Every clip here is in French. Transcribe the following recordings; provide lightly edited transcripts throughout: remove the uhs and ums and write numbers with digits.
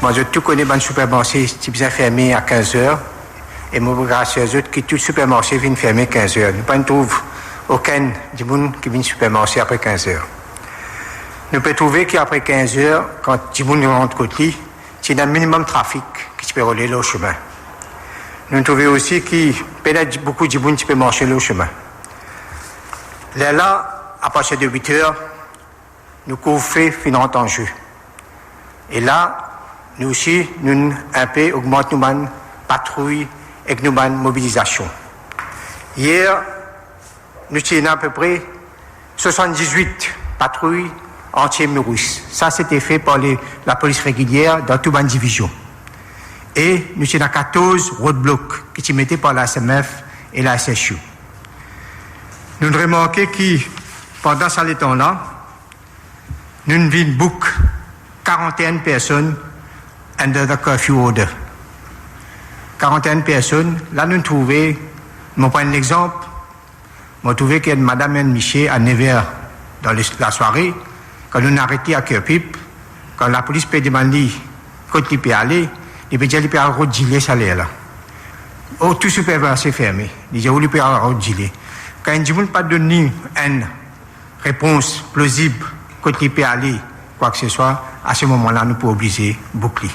Moi, je tout connais dans le supermarché qui vient fermer à 15h. Et moi, grâce aux autres, qui tout le supermarché vient fermer à 15h. Nous ne trouvons aucun du monde qui vient au supermarché après 15h. Nous pouvons trouver qu'après 15h, quand du monde rentre côté, il y a un minimum de trafic qui peut rouler le chemin. Nous trouvons aussi qu'il y a beaucoup de monde qui peut marcher le chemin. Là, à partir de 8h, nous couvrons finalement en jeu. Et là, nous aussi, nous un peu augmentons nos patrouilles et nos mobilisations. Hier, nous avons à peu près 78 patrouilles anti-Murus. Ça, c'était fait par la police régulière dans toute la division. Et nous avons 14 roadblocks qui sont mis par la SMF et la SSU. Nous avons remarqué que pendant ce temps-là, nous avons book 41 personnes under the curfew order. 41 personnes. Là, nous trouvons, je prends un exemple, nous trouvons qu'il y a Madame Miché à 9h dans la soirée, quand nous avons arrêté à Kerpip, quand la police peut demander quand il peut aller, il peut dire qu'il peut aller au gilet salaire là. Oh, tout supermarché fermé. Il dit où il peut aller au gilet. Quand il ne pas donner une réponse plausible quand il peut aller, quoi que ce soit, à ce moment-là, nous pouvons obliger boucler.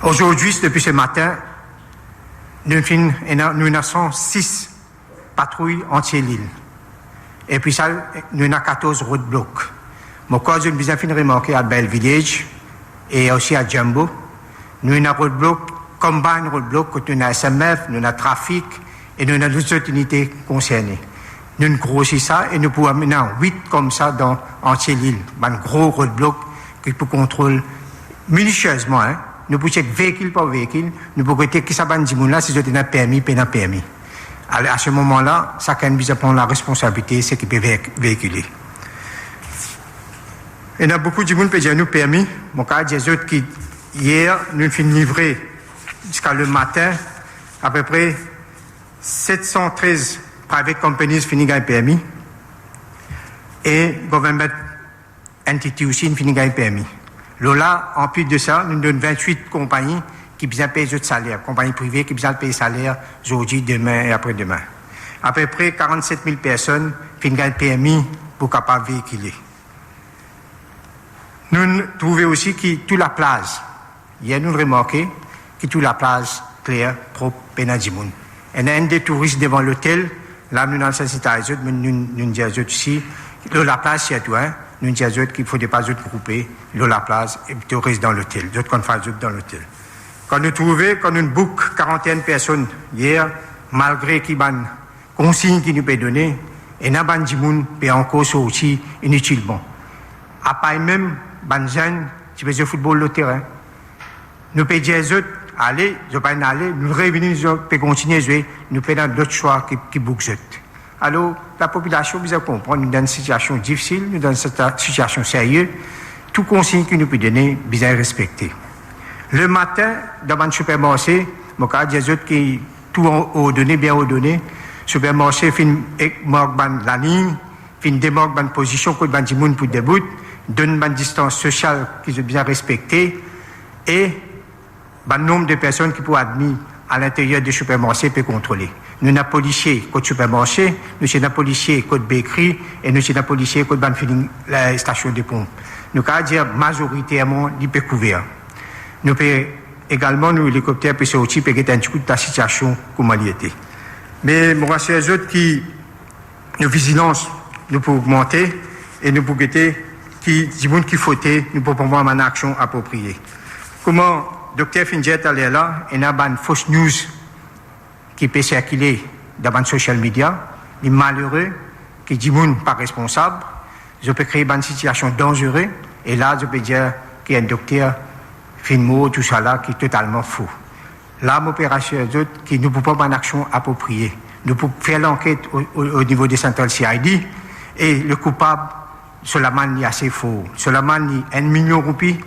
Aujourd'hui, depuis ce matin, nous avons 6 patrouilles entières l'île. Et puis ça, nous avons 14 roadblocks. Mon cas, je me suis remarqué à Bell Village et aussi à Jumbo. Nous avons un roadblock, combine roadblock, nous avons SMF, nous avons trafic et nous avons d'autres unités concernées. Nous grossissons ça et nous pouvons amener 8 comme ça dans entier l'île. Un gros roadblock qui peut contrôler minutieusement. Hein. Nous pouvons checker véhicule par véhicule. Nous pouvons checker qui ça va dire là si c'est un permis, pas un permis. Alors, à ce moment-là, chacun nous prend la responsabilité, c'est qu'il peut véhiculer. Il y a beaucoup de gens qui ont permis. Mon cas, il y a des autres qui, hier, nous avons livré jusqu'à le matin, à peu près 713 private companies fini gagner permis et government entity aussi fini gagner permis. Là, en plus de ça, nous donnons 28 compagnies qui besoin payer d'autres salaires, compagnies privées qui besoin payer salaire aujourd'hui, demain et après-demain. À peu près 47 000 personnes fini gagner permis pour capable véhiculer. Nous trouvons aussi que toute la plage, hier nous remarqué que toute la plage claire, propre, pénadimoun. Il y a un des touristes devant l'hôtel. Là, nous avons sensitivisé, nous disons aussi, la place, c'est tout, hein. Nous disons qu'il ne faut pas grouper la place et puis rester dans l'hôtel. D'autres qu'on fait dans l'hôtel. Quand nous trouvons, quand nous book 41 personnes hier, malgré qu'il y a une consigne qui nous peut donner, et n'a pas de gens peut encore sortir inutilement. Après même, les gens qui font du football le terrain, nous pouvons dire aux autres, allez, je ne peux pas aller, nous revenons, nous pouvons continuer à jouer, nous pouvons d'autres choix qui bookent. Alors, la population, vous comprendre, nous dans une situation difficile, nous dans une situation sérieuse, tout consigne que nous pouvons donner, vous respecter. Le matin, dans le supermarché, mon cas, il y a des autres qui tout ordonné, bien ordonné, le supermarché fin la ligne, fin démarque la position que les gens pour début, donne une distance sociale qui est bien respectée et le nombre de personnes qui peuvent admis à l'intérieur du supermarché peut contrôler. Nous avons policiers côté supermarché, nous avons policiers côté bakery et nous avons policiers côté la station de pompe. Nous pouvons dire majoritairement ils peuvent couvrir. Nous pouvons également nous hélicoptères peuvent sortir pour get un coup de la situation comme elle était. Mais mon rassure les autres qui nos vigilance nous pouvons augmenter et nous pouvons guetter qui qui fauté nous pouvons prendre une action appropriée. Comment Dr. Finjet est là, il y a une fausse news qui peut circuler dans les social media. Il est malheureux, qui dit que pas responsable. Je peux créer une situation dangereuse. Et là, je peux dire qu'il y a un docteur, Finmo, tout ça là, qui est totalement faux. Là, l'opération qui ne peut pas avoir une action appropriée. Nous pouvons faire l'enquête au niveau des centrales CID et le coupable, seulement, il est assez faux. Seulement, il y a 1 million de roupies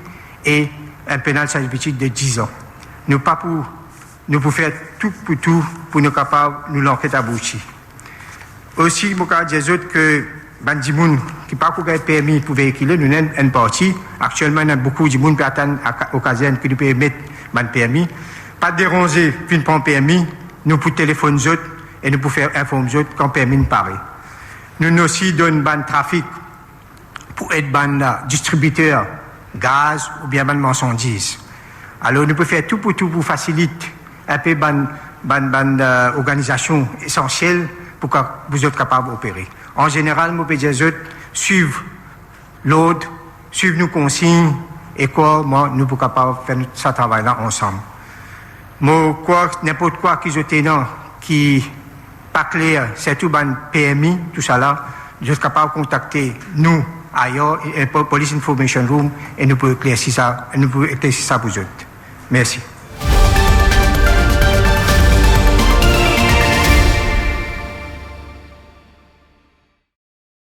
et un pénal servitude de 10 ans. Nous pouvons faire tout pour nous capables nous l'enquête aboutir. Aussi, je dis des autres que Bandimoun qui pas pour gagner permis pour véhiculer, nous avons une partie. Actuellement, il y a beaucoup de monde qui attendent au caserne qui peut mettre un permis. Pas de déranger, puis ne prend permis, nous pour téléphoner les autres et nous pour faire informer les autres quand permis ne paraît. Nous aussi donnons un trafic pour être un distributeur gaz ou bien une marchandise. Alors nous pouvons faire tout pour faciliter un peu une organisation essentielle pour que vous êtes capables d'opérer. En général, nous pouvons suivre l'ordre, suivre nos consignes et comment nous sommes capables de faire ce travail-là ensemble. N'importe quoi qui n'est pas clair, c'est tout le PMI, tout ça là, vous êtes capables de contacter nous ailleurs, et Police Information Room, et nous pouvons éclaircir ça pour vous autres. Merci.